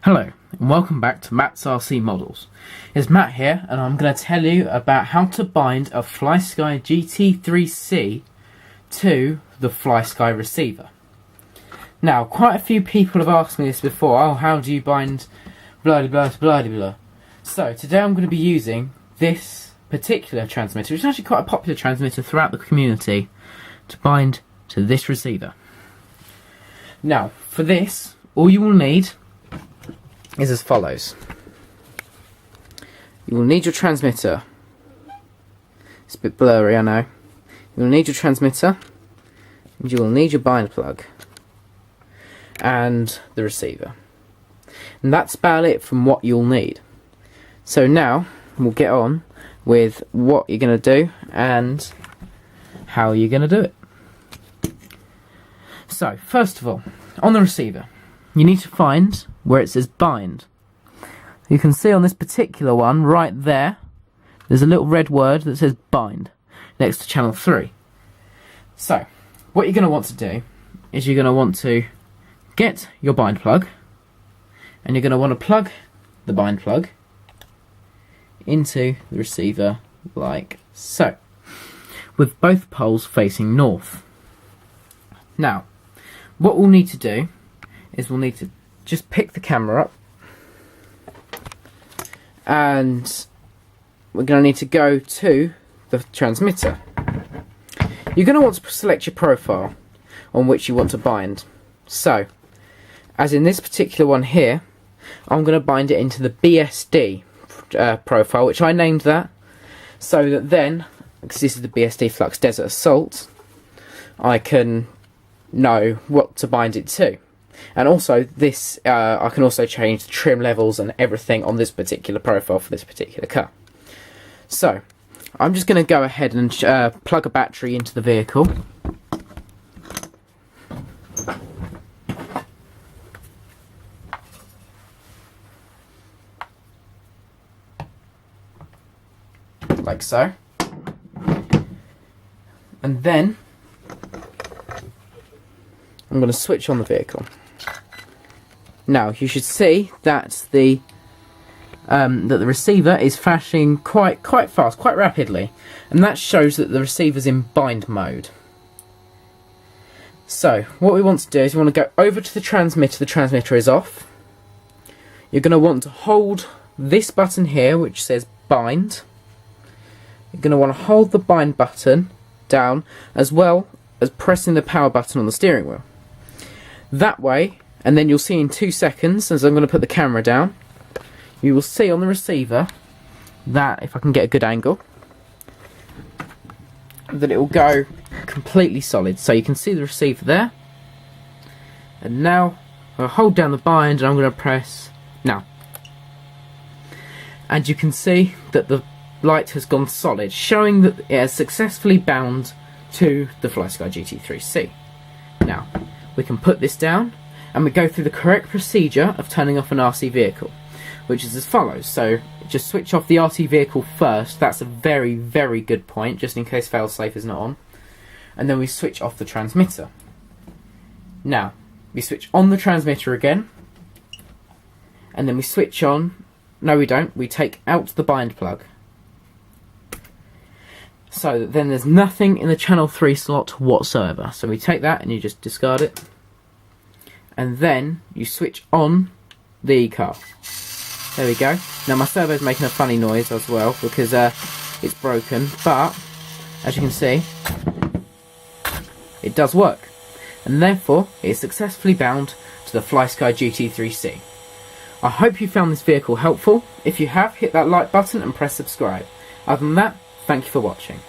Hello and welcome back to Matt's RC Models. It's Matt here and I'm going to tell you about how to bind a Flysky Gt3C to the Flysky receiver. Now, quite a few people have asked me this before, oh, how do you bind blah blah blah blah blah. So today I'm going to be using this particular transmitter, which is actually quite a popular transmitter throughout the community, to bind to this receiver. Now, for this, all you will need is as follows. You will need your transmitter. It's a bit blurry, I know. You will need your transmitter, and you will need your bind plug, and the receiver. And that's about it from what you'll need. So now, we'll get on with what you're going to do, and how you're going to do it. So, first of all, on the receiver, you need to find where it says bind. You can see on this particular one, right there, there's a little red word that says bind, next to channel 3. So, what you're going to want to do, is you're going to want to get your bind plug, and you're going to want to plug the bind plug into the receiver like so, with both poles facing north. Now, what we'll need to do is we'll need to just pick the camera up, and we're going to need to go to the transmitter. You're going to want to select your profile on which you want to bind. So, as in this particular one here, I'm going to bind it into the BSD profile, which I named that, so that then, because this is the BSD Flux Desert Assault, I can know what to bind it to. And also this, I can also change the trim levels and everything on this particular profile for this particular car. So, I'm just going to go ahead and plug a battery into the vehicle. Like so. And then I'm going to switch on the vehicle. Now you should see that the receiver is flashing quite fast, quite rapidly, and that shows that the receiver's in bind mode. So what we want to do is we want to go over to the transmitter. The transmitter is off. You're going to want to hold this button here, which says bind. You're going to want to hold the bind button down, as well as pressing the power button on the steering wheel. That way, and then you'll see in 2 seconds, as I'm going to put the camera down, you will see on the receiver that, if I can get a good angle, that it will go completely solid. So you can see the receiver there. And now, I'll hold down the bind and I'm going to press now. And you can see that the light has gone solid, showing that it has successfully bound to the Flysky Gt3C. Now, we can put this down and we go through the correct procedure of turning off an RC vehicle, which is as follows. So just switch off the RC vehicle first. That's a very, very good point, just in case failsafe is not on. And then we switch off the transmitter. Now, we switch on the transmitter again, and then we switch on, no we don't, we take out the bind plug. So that then there's nothing in the channel 3 slot whatsoever. So we take that and you just discard it. And then you switch on the car. There we go. Now my servo's making a funny noise as well because it's broken, but as you can see, it does work. And therefore, it is successfully bound to the Flysky Gt3C. I hope you found this vehicle helpful. If you have, hit that like button and press subscribe. Other than that, thank you for watching.